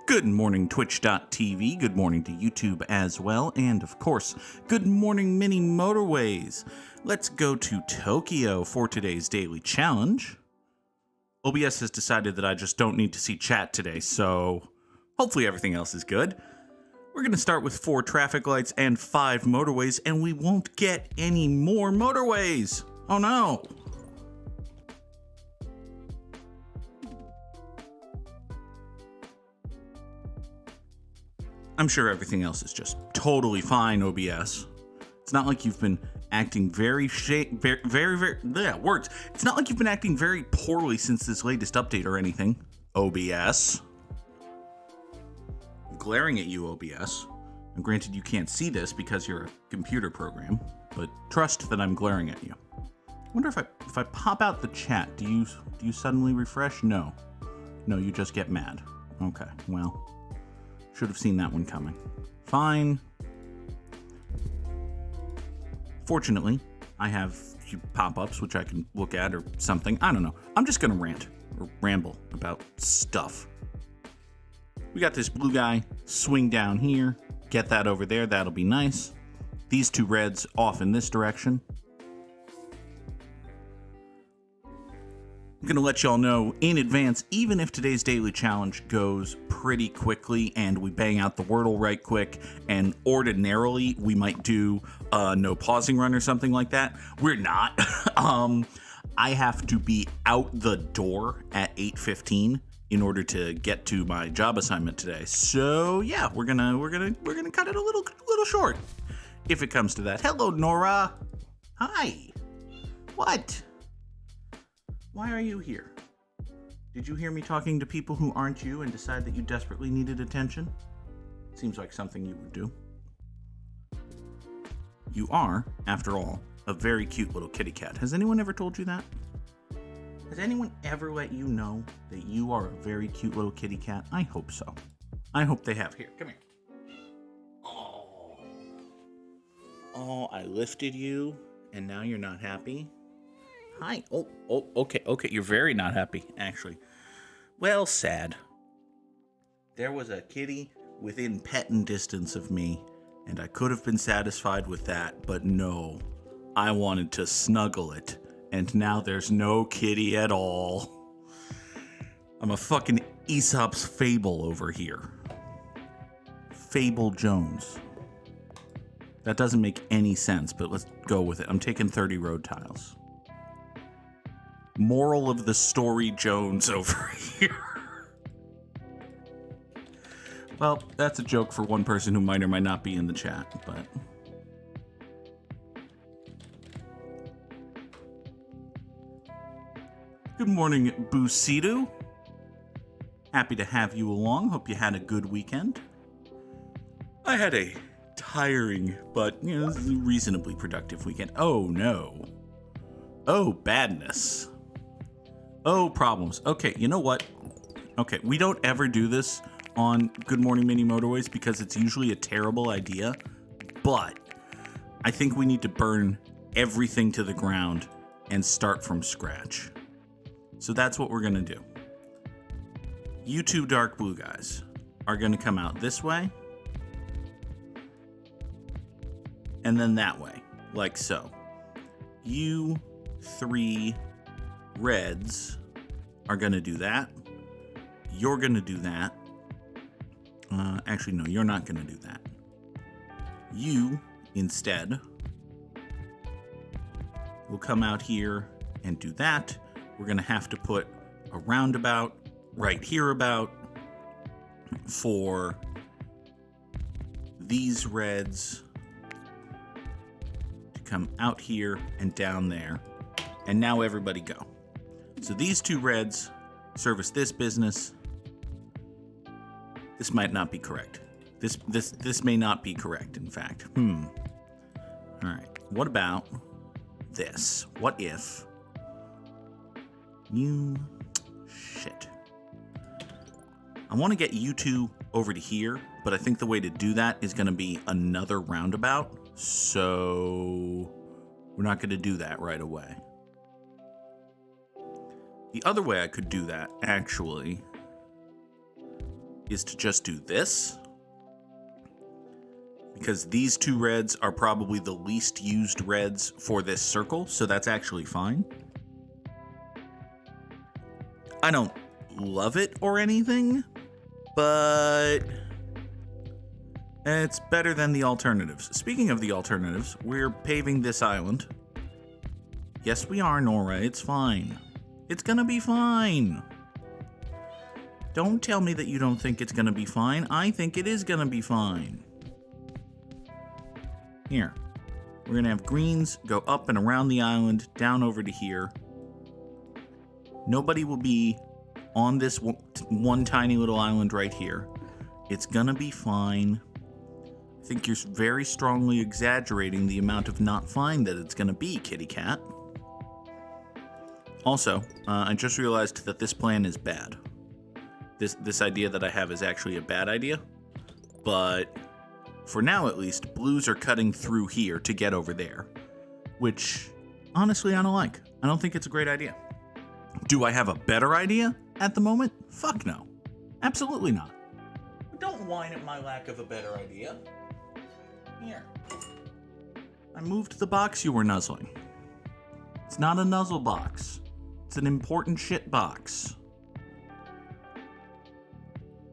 Good morning, Twitch.tv. Good morning to YouTube as well. And of course, good morning, mini Motorways. Let's go to Tokyo for today's daily challenge. OBS has decided that I just don't need to see chat today, so hopefully everything else is good. We're going to start with 4 traffic lights and 5 motorways, and we won't get any more motorways. Oh no. I'm sure everything else is just totally fine, OBS. It's not like you've been acting very, words. It's not like you've been acting very poorly since this latest update or anything, OBS. I'm glaring at you, OBS. And granted, you can't see this because you're a computer program, but trust that I'm glaring at you. I wonder if I pop out the chat, do you suddenly refresh? No. No, you just get mad. Okay, well. Should have seen that one coming. Fine. Fortunately, I have a few pop-ups which I can look at or something. I don't know. I'm just gonna rant or ramble about stuff. We got this blue guy, swing down here, get that over there, that'll be nice. These 2 reds off in this direction. I'm going to let y'all know in advance, even if today's daily challenge goes pretty quickly and we bang out the Wordle right quick, and ordinarily we might do a no pausing run or something like that. We're not. I have to be out the door at 8:15 in order to get to my job assignment today. So yeah, we're gonna cut it a little short if it comes to that. Hello, Nora. Hi. What? Why are you here? Did you hear me talking to people who aren't you and decide that you desperately needed attention? Seems like something you would do. You are, after all, a very cute little kitty cat. Has anyone ever told you that? Has anyone ever let you know that you are a very cute little kitty cat? I hope so. I hope they have. Here, come here. Oh, I lifted you, and now you're not happy? Hi. Oh, okay. You're very not happy, actually. Well, sad. There was a kitty within petting distance of me, and I could have been satisfied with that, but no. I wanted to snuggle it, and now there's no kitty at all. I'm a fucking Aesop's fable over here. Fable Jones. That doesn't make any sense, but let's go with it. I'm taking 30 road tiles. Moral of the story, Jones over here. Well, that's a joke for one person who might or might not be in the chat, but... Good morning, Busidu. Happy to have you along. Hope you had a good weekend. I had a tiring, but, reasonably productive weekend. Oh, no. Oh, badness. Oh, problems. Okay, you know what? Okay, we don't ever do this on Good Morning Mini Motorways because it's usually a terrible idea, but I think we need to burn everything to the ground and start from scratch. So that's what we're going to do. You 2 dark blue guys are going to come out this way and then that way, like so. You 3 reds are going to do that. You're going to do that. Actually, no, you're not going to do that. You, instead, will come out here and do that. We're going to have to put a roundabout right here about for these reds to come out here and down there. And now everybody go. So these 2 reds service this business. This might not be correct. This may not be correct, in fact. All right. What about this? What if shit. I want to get you 2 over to here, but I think the way to do that is going to be another roundabout. So we're not going to do that right away. The other way I could do that, actually, is to just do this. Because these two reds are probably the least used reds for this circle, so that's actually fine. I don't love it or anything, but it's better than the alternatives. Speaking of the alternatives, we're paving this island. Yes, we are, Nora. It's fine. It's gonna be fine. Don't tell me that you don't think it's gonna be fine. I think it is gonna be fine. Here, we're gonna have greens go up and around the island, down over to here. Nobody will be on this one tiny little island right here. It's gonna be fine. I think you're very strongly exaggerating the amount of not fine that it's gonna be, kitty cat. Also, I just realized that this plan is bad. This idea that I have is actually a bad idea, but for now, at least, blues are cutting through here to get over there, which, honestly, I don't like. I don't think it's a great idea. Do I have a better idea at the moment? Fuck no. Absolutely not. Don't whine at my lack of a better idea. Here. I moved the box you were nuzzling. It's not a nuzzle box. It's an important shit box.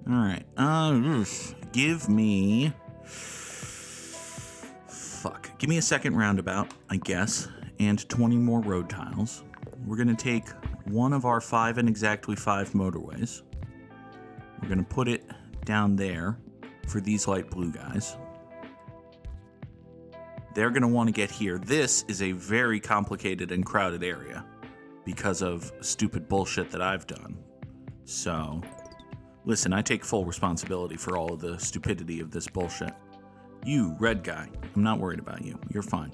Alright. Give me... Give me a second roundabout, I guess, and 20 more road tiles. We're going to take one of our 5 and exactly 5 motorways. We're going to put it down there for these light blue guys. They're going to want to get here. This is a very complicated and crowded area because of stupid bullshit that I've done. So, listen, I take full responsibility for all of the stupidity of this bullshit. You, red guy, I'm not worried about you. You're fine.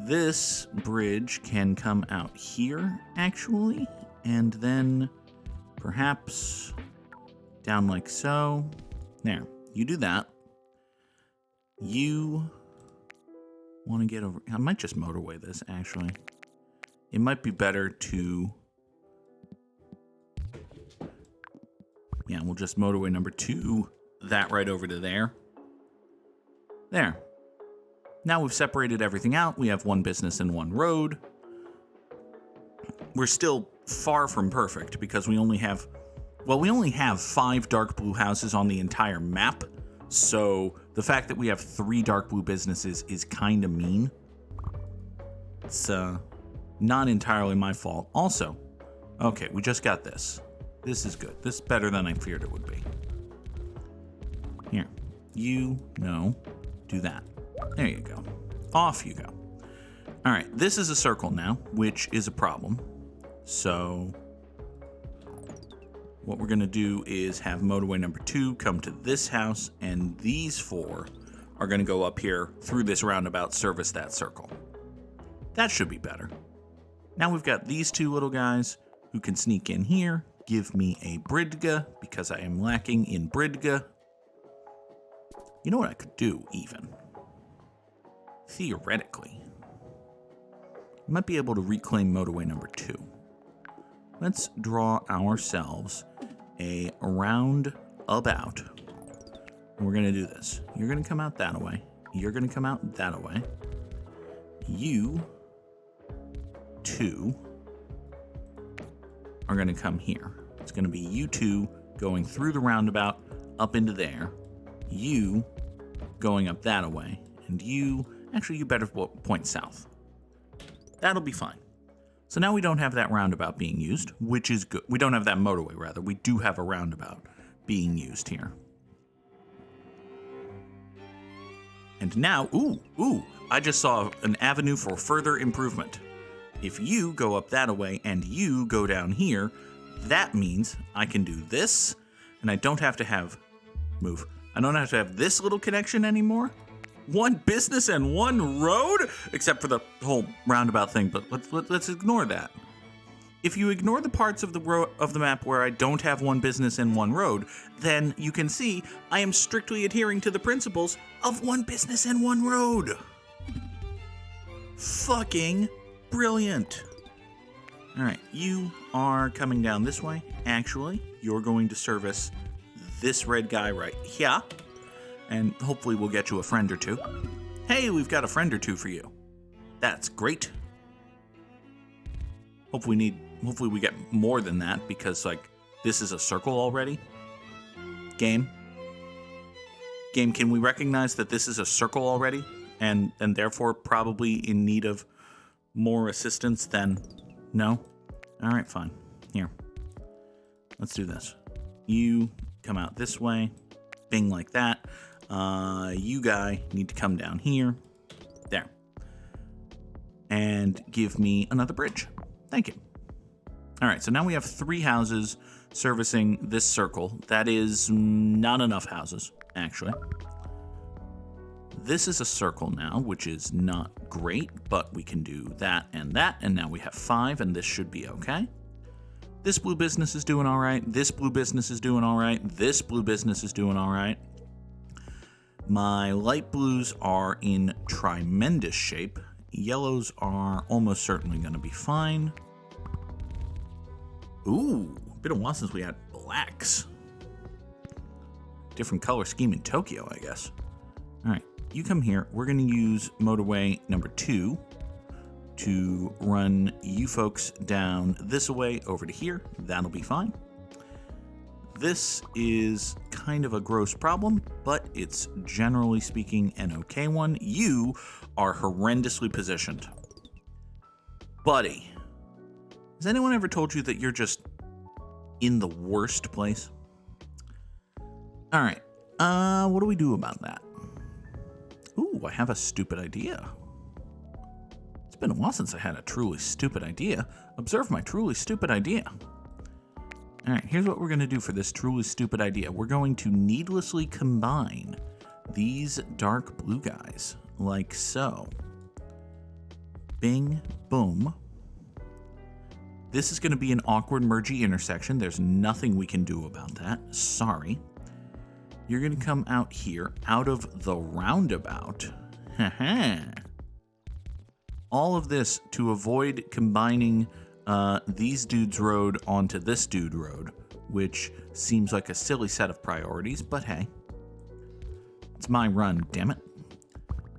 This bridge can come out here, actually, and then perhaps down like so. There, you do that. You want to get over... I might just motorway this, actually. It might be better to... Yeah, we'll just motorway number 2, that right over to there. There. Now we've separated everything out. We have one business and one road. We're still far from perfect because we only have 5 dark blue houses on the entire map. So the fact that we have 3 dark blue businesses is kind of mean. It's not entirely my fault. Also, okay, we just got this. This is good. This is better than I feared it would be. Here. Do that. There you go. Off you go. All right, this is a circle now, which is a problem. So what we're going to do is have motorway number 2 come to this house, and these 4 are going to go up here through this roundabout, service that circle. That should be better. Now we've got these 2 little guys who can sneak in here, give me a Bridga, because I am lacking in Bridga. You know what I could do, even? Theoretically, I might be able to reclaim motorway number 2. Let's draw ourselves a roundabout. And we're going to do this. You're going to come out that way. You're going to come out that way. You 2 are going to come here. It's going to be you 2 going through the roundabout up into there. You going up that way. And you better point south. That'll be fine. So now we don't have that roundabout being used, which is good. We don't have that motorway, rather. We do have a roundabout being used here. And now, I just saw an avenue for further improvement. If you go up that way and you go down here, that means I can do this, and I don't have to have this little connection anymore. One business and one road, except for the whole roundabout thing, but let's ignore that. If you ignore the parts of the map where I don't have one business and one road, then you can see I am strictly adhering to the principles of one business and one road. Fucking brilliant. All right, you are coming down this way. Actually, you're going to service this red guy right here, and hopefully we'll get you a friend or two. Hey, we've got a friend or two for you. That's great. Hopefully we get more than that, because like this is a circle already. Game, can we recognize that this is a circle already, and therefore probably in need of more assistance than... No? All right, fine. Here. Let's do this. You come out this way. Bing, like that. You guy need to come down here. There. And give me another bridge. Thank you. All right, so now we have 3 houses servicing this circle. That is not enough houses, actually. This is a circle now, which is not great, but we can do that, and now we have 5, and this should be okay. This blue business is doing all right. This blue business is doing all right. This blue business is doing all right. My light blues are in tremendous shape. Yellows are almost certainly going to be fine. Ooh, been a while since we had blacks. Different color scheme in Tokyo, I guess. All right. You come here. We're going to use motorway number 2 to run you folks down this way over to here. That'll be fine. This is kind of a gross problem, but it's generally speaking an okay one. You are horrendously positioned. Buddy, has anyone ever told you that you're just in the worst place? All right. What do we do about that? Ooh, I have a stupid idea. It's been a while since I had a truly stupid idea. Observe my truly stupid idea. All right, here's what we're going to do for this truly stupid idea. We're going to needlessly combine these dark blue guys, like so. Bing, boom. This is going to be an awkward mergey intersection. There's nothing we can do about that. Sorry. You're going to come out here, out of the roundabout. All of this to avoid combining these dudes' road onto this dude road, which seems like a silly set of priorities, but hey. It's my run, damn it.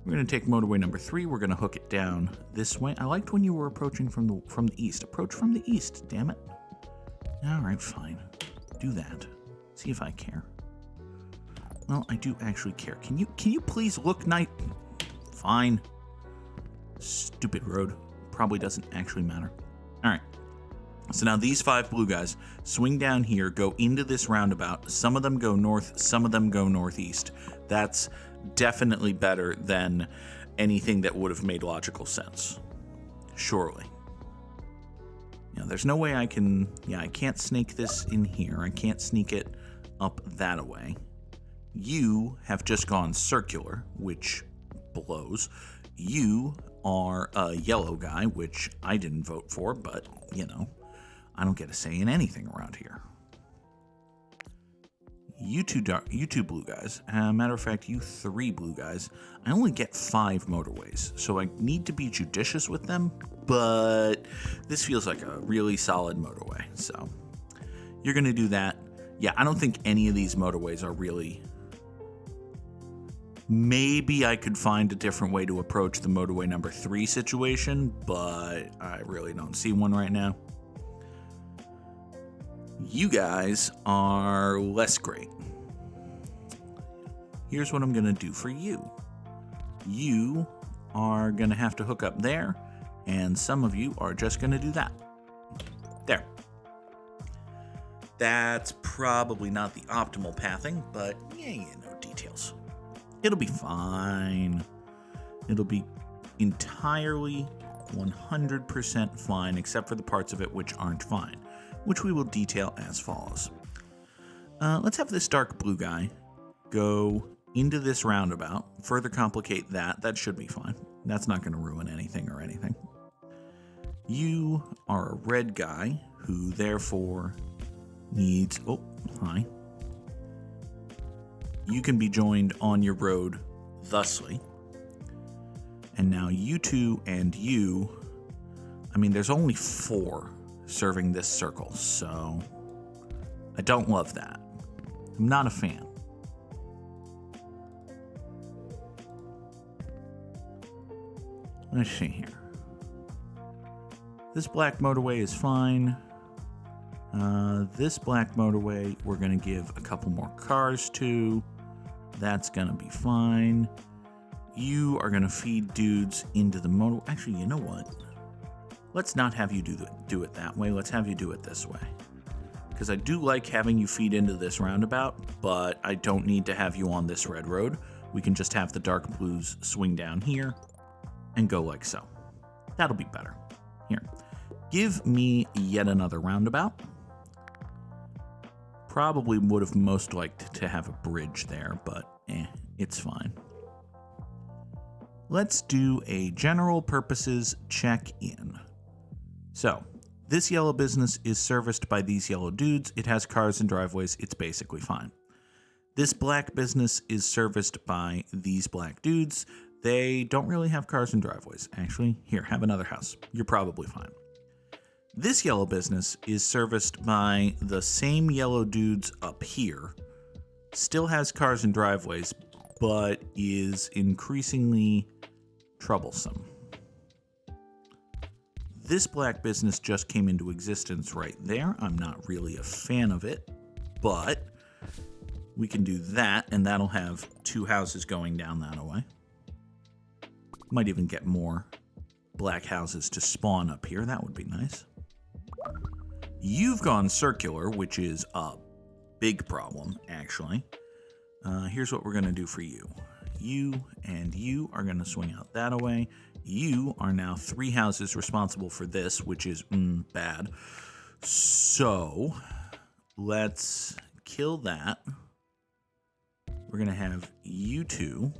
We're going to take motorway number 3. We're going to hook it down this way. I liked when you were approaching from the east. Approach from the east, damn it. All right, fine. Do that. See if I care. Well, I do actually care. Can you please look nice? Fine. Stupid road. Probably doesn't actually matter. All right. So now these 5 blue guys swing down here, go into this roundabout. Some of them go north, some of them go northeast. That's definitely better than anything that would have made logical sense. Surely. Now, there's no way I can... Yeah, I can't snake this in here. I can't sneak it up that way. You have just gone circular, which blows. You are a yellow guy, which I didn't vote for, but, you know, I don't get a say in anything around here. You two blue guys. Matter of fact, you 3 blue guys. I only get 5 motorways, so I need to be judicious with them, but this feels like a really solid motorway, so you're going to do that. Yeah, I don't think any of these motorways are really... Maybe I could find a different way to approach the motorway number 3 situation, but I really don't see one right now. You guys are less great. Here's what I'm going to do for you. You are going to have to hook up there, and some of you are just going to do that. There. That's probably not the optimal pathing, but yeah, you know, details. It'll be fine. It'll be entirely 100% fine, except for the parts of it which aren't fine, which we will detail as follows. Let's have this dark blue guy go into this roundabout, further complicate that. That should be fine. That's not going to ruin anything or anything. You are a red guy who therefore needs... Oh, hi. You can be joined on your road thusly. And now you 2 and you... I mean, there's only 4. serving this circle, so I don't love that. I'm not a fan. Let's see here. This black motorway is fine. This black motorway we're going to give a couple more cars to. That's going to be fine. You are going to feed dudes into the motor. Actually, you know what? Let's not have you do it that way. Let's have you do it this way. Because I do like having you feed into this roundabout, but I don't need to have you on this red road. We can just have the dark blues swing down here and go like so. That'll be better. Here, give me yet another roundabout. Probably would have most liked to have a bridge there, but it's fine. Let's do a general purposes check-in. So, this yellow business is serviced by these yellow dudes. It has cars and driveways. It's basically fine. This black business is serviced by these black dudes. They don't really have cars and driveways. Actually, here, have another house. You're probably fine. This yellow business is serviced by the same yellow dudes up here. Still has cars and driveways, but is increasingly troublesome. This black business just came into existence right there. I'm not really a fan of it, but we can do that, and that'll have 2 houses going down that way. Might even get more black houses to spawn up here. That would be nice. You've gone circular, which is a big problem, actually. Here's what we're going to do for you. You and you are going to swing out that way. You are now 3 houses responsible for this, which is bad. So let's kill that. We're going to have you 2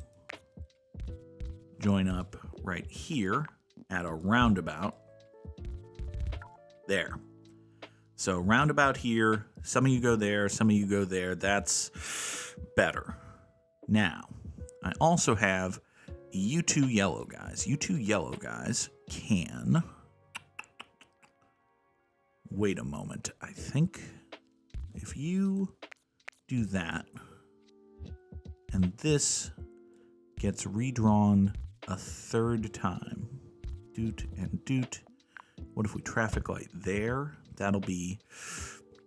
join up right here at a roundabout. There. So roundabout here, some of you go there, some of you go there. That's better. Now, I also have you 2 yellow guys. You 2 yellow guys can... Wait a moment. I think if you do that, and this gets redrawn a 3rd time. Doot and doot. What if we traffic light there? That'll be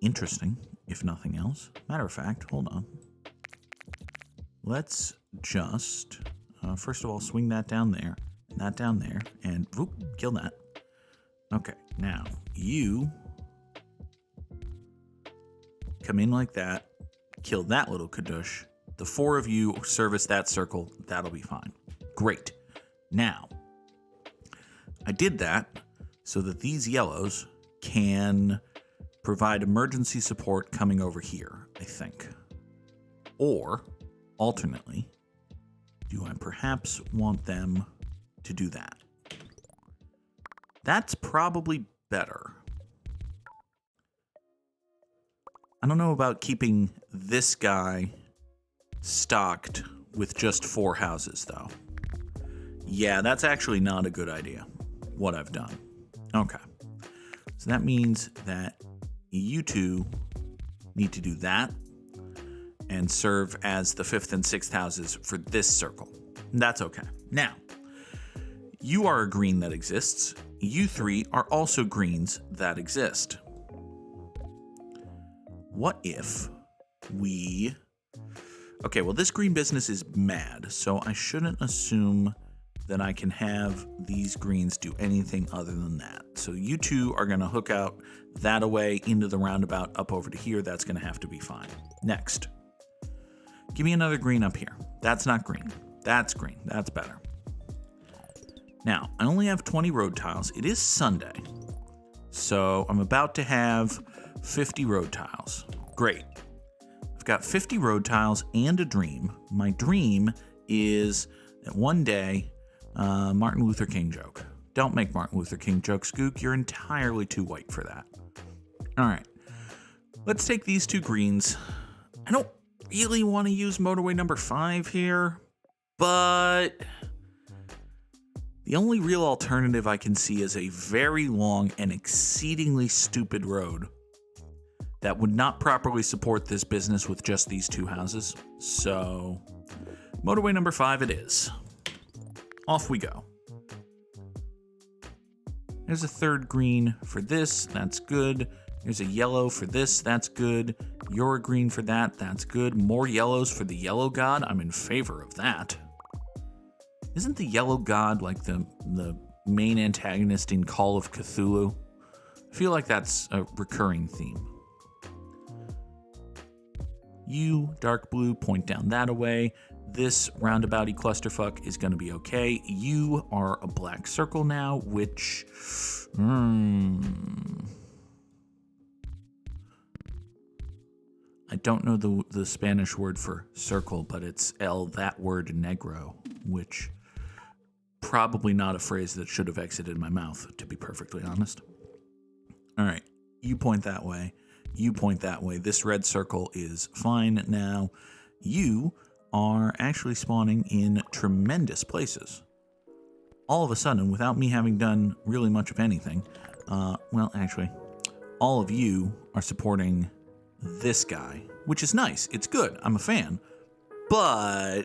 interesting, if nothing else. Matter of fact, hold on. Let's just, first of all, swing that down there, and whoop, kill that. Okay, now, you come in like that, kill that little kadush. The 4 of you service that circle. That'll be fine. Great. Now, I did that so that these yellows can provide emergency support coming over here, I think. Or, alternately, do I perhaps want them to do that? That's probably better. I don't know about keeping this guy stocked with just 4 houses, though. Yeah, that's actually not a good idea, what I've done. Okay. So that means that you 2 need to do that and serve as the 5th and 6th houses for this circle. That's okay. Now, you are a green that exists. You 3 are also greens that exist. What if we... Okay, well, this green business is mad, so I shouldn't assume that I can have these greens do anything other than that. So you 2 are going to hook out that away into the roundabout up over to here. That's going to have to be fine. Next. Give me another green up here. That's not green. That's green. That's better. Now, I only have 20 road tiles. It is Sunday, so I'm about to have 50 road tiles. Great. I've got 50 road tiles and a dream. My dream is that one day, Martin Luther King joke. Don't make Martin Luther King jokes, Goog. You're entirely too white for that. All right. Let's take these 2 greens. I don't really want to use motorway number 5 here, but the The only real alternative I can see is a very long and exceedingly stupid road that would not properly support this business with just these two houses. So, motorway number 5 it is. Off we go. There's a third green for this, that's good. There's a yellow for this, that's good. You're a green for that, that's good. More yellows for the yellow god, I'm in favor of that. Isn't the yellow god like the main antagonist in Call of Cthulhu? I feel like that's a recurring theme. You, dark blue, point down that away. This roundabouty clusterfuck is going to be okay. You are a black circle now, which... I don't know the Spanish word for circle, but it's that word negro, which probably not a phrase that should have exited my mouth, to be perfectly honest. All right, you point that way. You point that way. This red circle is fine now. You are actually spawning in tremendous places. All of a sudden, without me having done really much of anything, well, actually, all of you are supporting this guy, which is nice. It's good. I'm a fan. But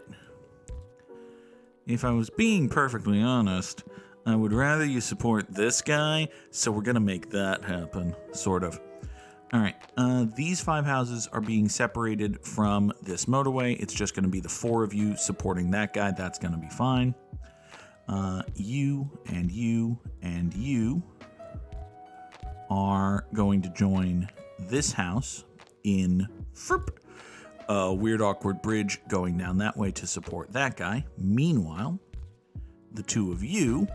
if I was being perfectly honest, I would rather you support this guy, so we're going to make that happen, sort of. All right, these 5 houses are being separated from this motorway. It's just going to be the 4 of you supporting that guy. That's going to be fine. You and you and you are going to join this house in a weird, awkward bridge going down that way to support that guy. Meanwhile, the 2 of you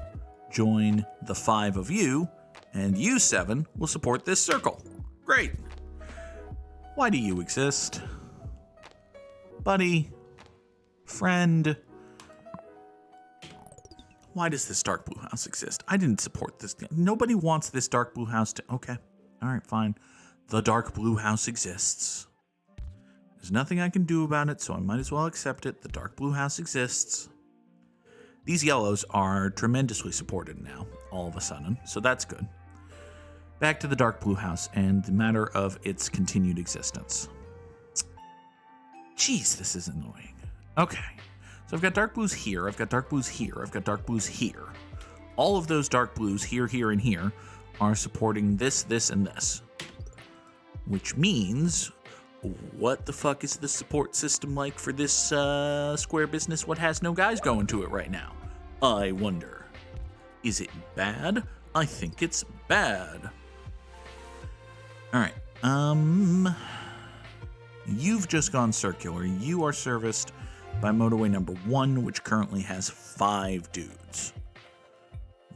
join the 5 of you, and you 7 will support this circle. Great. Why do you exist? Buddy? Friend? Why does this dark blue house exist? I didn't support this. Nobody wants this dark blue house to... Okay. All right, fine. The dark blue house exists. There's nothing I can do about it, so I might as well accept it. The dark blue house exists. These yellows are tremendously supported now, all of a sudden, so that's good. Back to the dark blue house and the matter of its continued existence. Jeez, this is annoying. Okay, so I've got dark blues here, I've got dark blues here, I've got dark blues here. All of those dark blues here, here, and here are supporting this, this, and this. Which means, what the fuck is the support system like for this square business? What has no guys going to it right now? I wonder. Is it bad? I think it's bad. All right, you've just gone circular. You are serviced by motorway number 1, which currently has 5 dudes.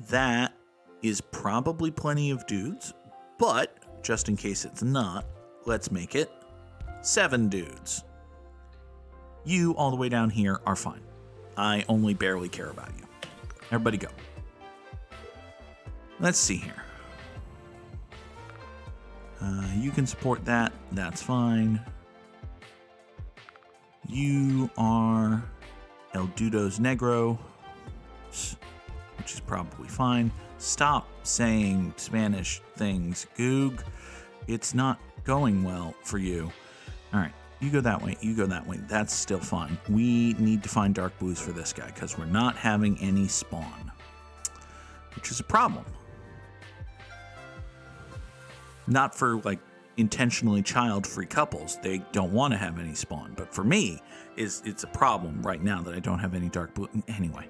That is probably plenty of dudes, but just in case it's not, let's make it 7 dudes. You all the way down here are fine. I only barely care about you. Everybody go. Let's see here. You can support that. That's fine. You are El Dudo's Negro, which is probably fine. Stop saying Spanish things, Goog. It's not going well for you. All right, you go that way. You go that way. That's still fine. We need to find dark blues for this guy because we're not having any spawn, which is a problem. Not for, like, intentionally child-free couples. They don't want to have any spawn. But for me, it's a problem right now that I don't have any dark blue. Anyway.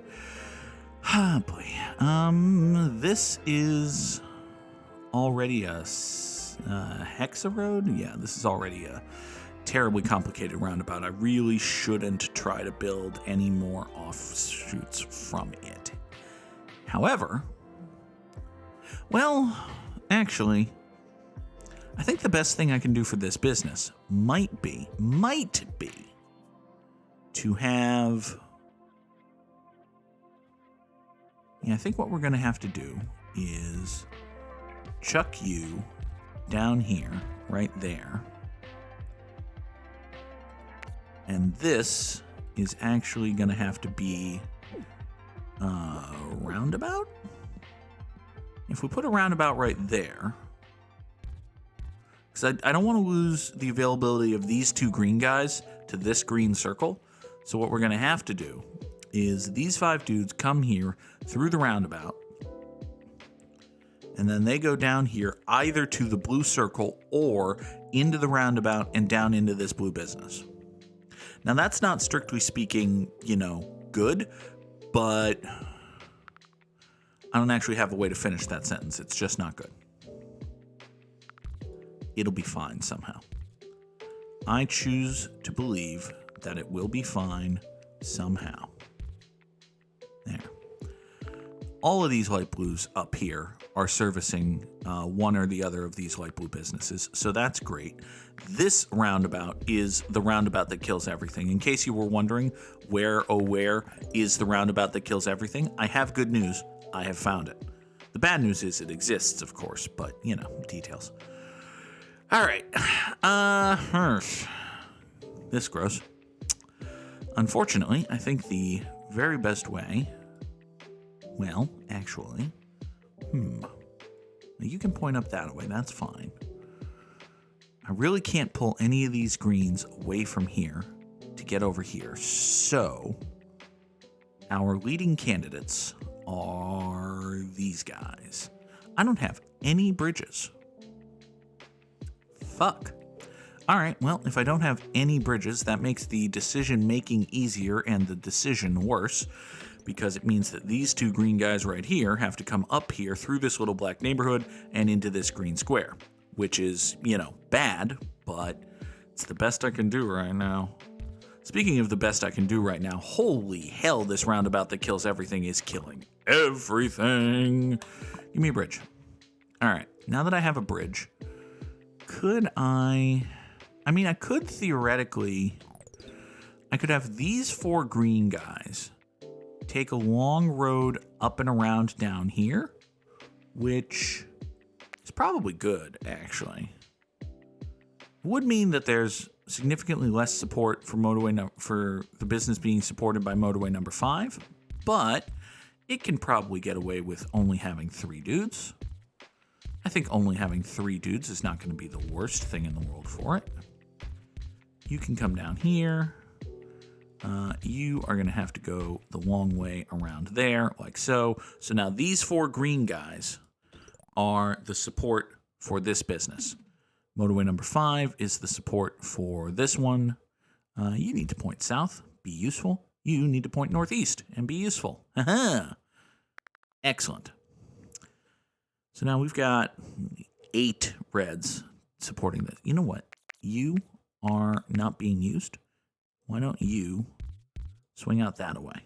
Ah, boy. This is already a hexa road? Yeah, this is already a terribly complicated roundabout. I really shouldn't try to build any more offshoots from it. However, well, actually, I think the best thing I can do for this business might be to have... Yeah, I think what we're going to have to do is chuck you down here, right there. And this is actually going to have to be Roundabout? If we put a roundabout right there, because I don't want to lose the availability of these two green guys to this green circle. So what we're going to have to do is these 5 dudes come here through the roundabout, and then they go down here either to the blue circle or into the roundabout and down into this blue business. Now that's not strictly speaking, good, but I don't actually have a way to finish that sentence. It's just not good. It'll be fine somehow. I choose to believe that it will be fine somehow. There. All of these light blues up here are servicing one or the other of these light blue businesses, so that's great. This roundabout is the roundabout that kills everything. In case you were wondering where is the roundabout that kills everything, I have good news. I have found it. The bad news is it exists, of course, but, details. All right. This gross. Unfortunately, I think the very best way, well, actually, you can point up that way. That's fine. I really can't pull any of these greens away from here to get over here. So our leading candidates are these guys. I don't have any bridges. Fuck. All right, well, if I don't have any bridges, that makes the decision-making easier and the decision worse, because it means that these 2 green guys right here have to come up here through this little black neighborhood and into this green square, which is, bad, but it's the best I can do right now. Speaking of the best I can do right now, holy hell, this roundabout that kills everything is killing everything. Give me a bridge. All right, now that I have a bridge, I could theoretically, I could have these 4 green guys take a long road up and around down here, which is probably good, actually. It would mean that there's significantly less support for for the business being supported by motorway number 5, but it can probably get away with only having 3 dudes. I think only having 3 dudes is not going to be the worst thing in the world for it. You can come down here. You are going to have to go the long way around there, like so. So now these 4 green guys are the support for this business. Motorway number 5 is the support for this one. You need to point south, be useful. You need to point northeast and be useful. Excellent. So now we've got 8 reds supporting this. You know what? You are not being used. Why don't you swing out that way?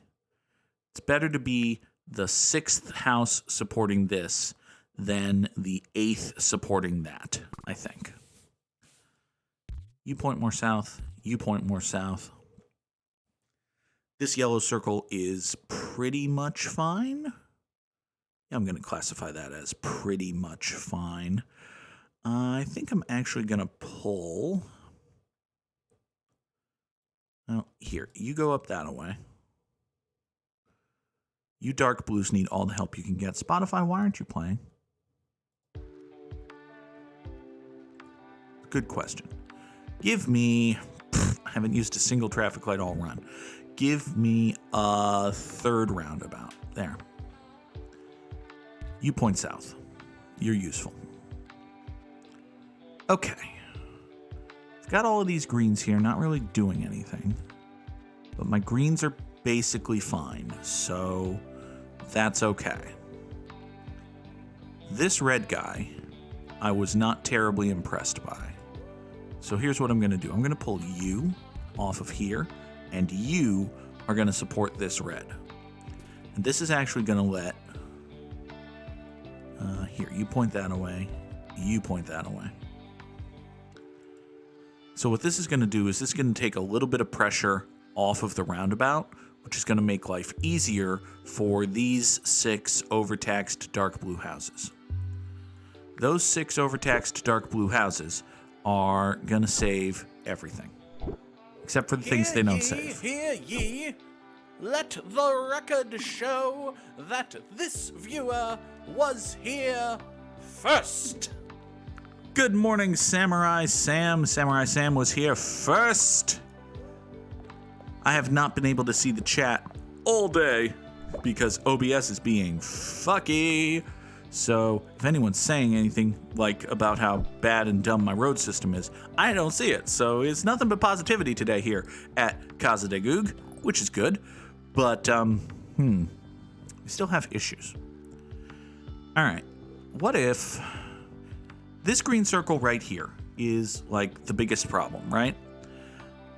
It's better to be the 6th house supporting this than the 8th supporting that, I think. You point more south. You point more south. This yellow circle is pretty much fine. I'm going to classify that as pretty much fine. I think I'm actually going to pull. Well, here, you go up that way. You dark blues need all the help you can get. Spotify, why aren't you playing? Good question. Give me, I haven't used a single traffic light all run. Give me a 3rd roundabout. There. You point south. You're useful. Okay. I've got all of these greens here, not really doing anything. But my greens are basically fine, so that's okay. This red guy, I was not terribly impressed by. So here's what I'm going to do. I'm going to pull you off of here, and you are going to support this red. And this is actually going to let... here, you point that away. You point that away. So what this is going to do is this is going to take a little bit of pressure off of the roundabout, which is going to make life easier for these 6 overtaxed dark blue houses. Those 6 overtaxed dark blue houses are going to save everything. Except for the things they don't save. Hear ye. let the record show that this viewer was here first. Good morning, Samurai Sam. Samurai Sam was here first. I have not been able to see the chat all day because OBS is being fucky. So if anyone's saying anything like about how bad and dumb my road system is, I don't see it. So it's nothing but positivity today here at Casa de Goog, which is good. But, we still have issues. All right. What if this green circle right here is like the biggest problem, right?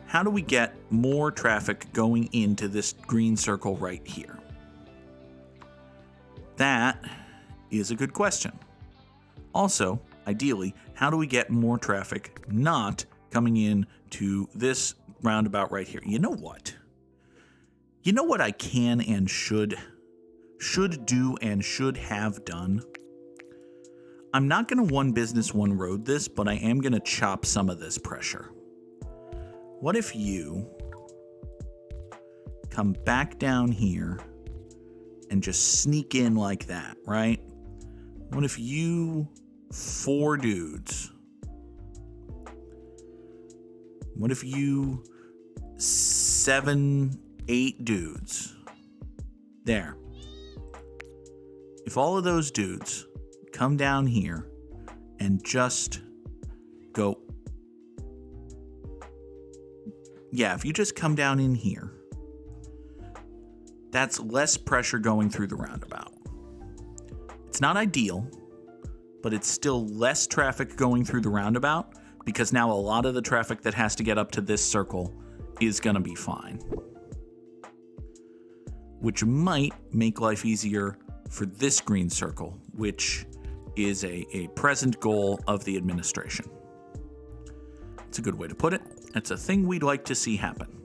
How do we get more traffic going into this green circle right here? That is a good question. Also, ideally, how do we get more traffic not coming in to this roundabout right here? You know what? You know what I can and should do and should have done? I'm not going to one business, one road this, but I am going to chop some of this pressure. What if you come back down here and just sneak in like that, right? What if you 4 dudes? What if you 7, 8 dudes? There. If all of those dudes come down here and just go... Yeah, if you just come down in here, that's less pressure going through the roundabout. It's not ideal, but it's still less traffic going through the roundabout because now a lot of the traffic that has to get up to this circle is going to be fine. Which might make life easier for this green circle, which is a present goal of the administration. It's a good way to put it. It's a thing we'd like to see happen.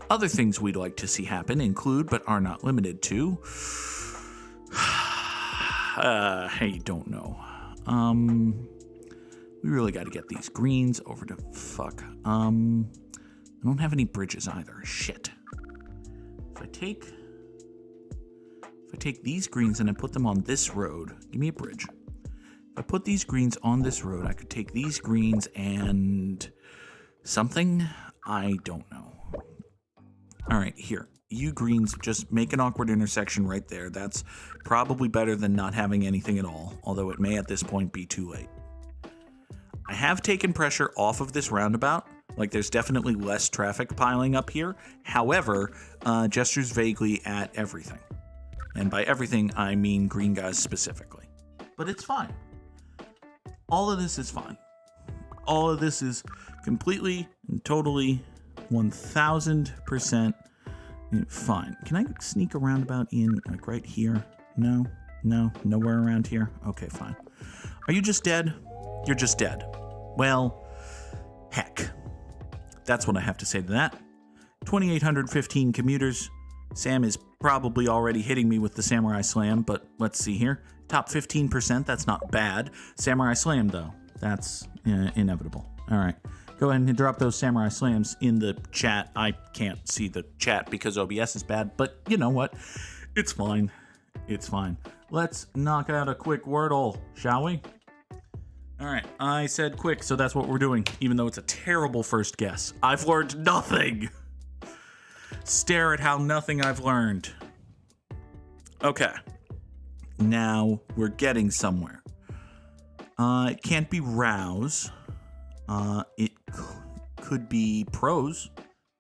Other things we'd like to see happen include, but are not limited to, I don't know. We really got to get these greens over to fuck. I don't have any bridges either. Shit. If I take these greens and I put them on this road, give me a bridge. If I put these greens on this road, I could take these greens and something? I don't know. All right, here. You greens, just make an awkward intersection right there. That's probably better than not having anything at all, although it may at this point be too late. I have taken pressure off of this roundabout. Like, there's definitely less traffic piling up here. However, gestures vaguely at everything. And by everything, I mean green guys specifically. But it's fine. All of this is fine. All of this is completely and totally 1000% fine. Can I sneak a roundabout in, like, right here? No? Nowhere around here? Okay, fine. Are you just dead? You're just dead. Well, heck. That's what I have to say to that. 2,815 commuters. Sam is probably already hitting me with the Samurai Slam, but let's see here. Top 15%, that's not bad. Samurai Slam, though, that's inevitable. All right. Go ahead and drop those Samurai Slams in the chat. I can't see the chat because OBS is bad, but you know what? It's fine. It's fine. Let's knock out a quick Wordle, shall we? All right, I said quick, so that's what we're doing, even though it's a terrible first guess. I've learned nothing. Stare at how nothing I've learned. Okay. Now we're getting somewhere. It can't be rouse. It could be pros.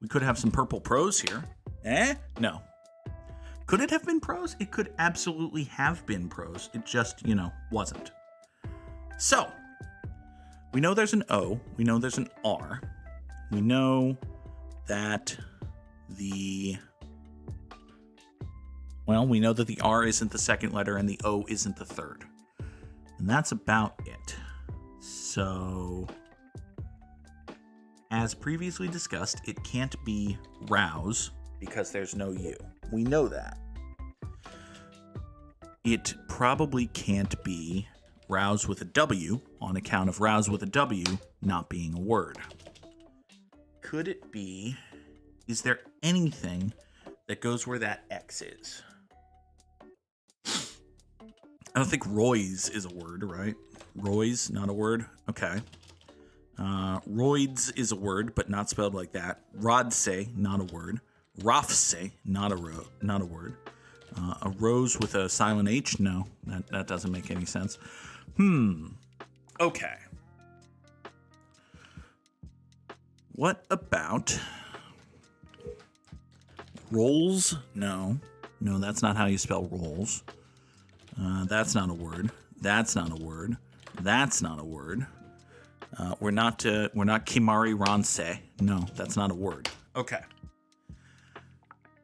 We could have some purple pros here. No. Could it have been pros? It could absolutely have been pros. It just, wasn't. So, we know there's an O. We know there's an R. We know that we know that the R isn't the second letter and the O isn't the third. And that's about it. So, as previously discussed, it can't be rouse because there's no U. We know that. It probably can't be rouse with a W on account of rouse with a W not being a word. Could it be, is there anything that goes where that X is. I don't think Roy's is a word, right? Roy's, not a word? Okay. Roids is a word, but not spelled like that. Rodse, not a word. Rofse, not a word. A rose with a silent H? No, that doesn't make any sense. Okay. What about rolls? No, that's not how you spell rolls. That's not a word. That's not a word. That's not a word. We're not Kimari Ronse. No, that's not a word. Okay.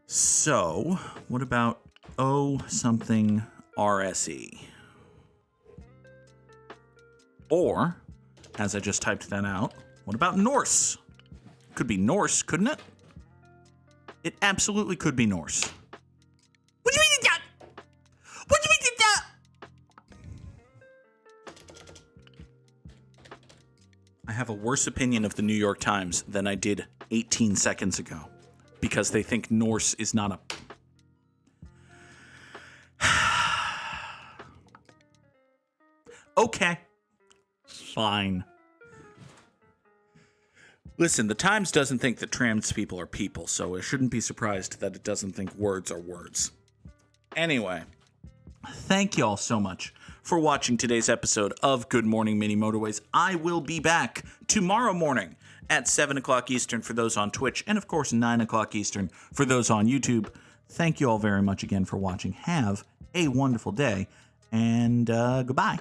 So, what about O something RSE? Or, as I just typed that out, what about Norse? Could be Norse, couldn't it? It absolutely could be Norse. What do you mean that? What do you mean that? I have a worse opinion of the New York Times than I did 18 seconds ago because they think Norse is not a... Okay. Fine. Listen, the Times doesn't think that trans people are people, so I shouldn't be surprised that it doesn't think words are words. Anyway, thank you all so much for watching today's episode of Good Morning Mini Motorways. I will be back tomorrow morning at 7 o'clock Eastern for those on Twitch, and of course 9 o'clock Eastern for those on YouTube. Thank you all very much again for watching. Have a wonderful day, and goodbye.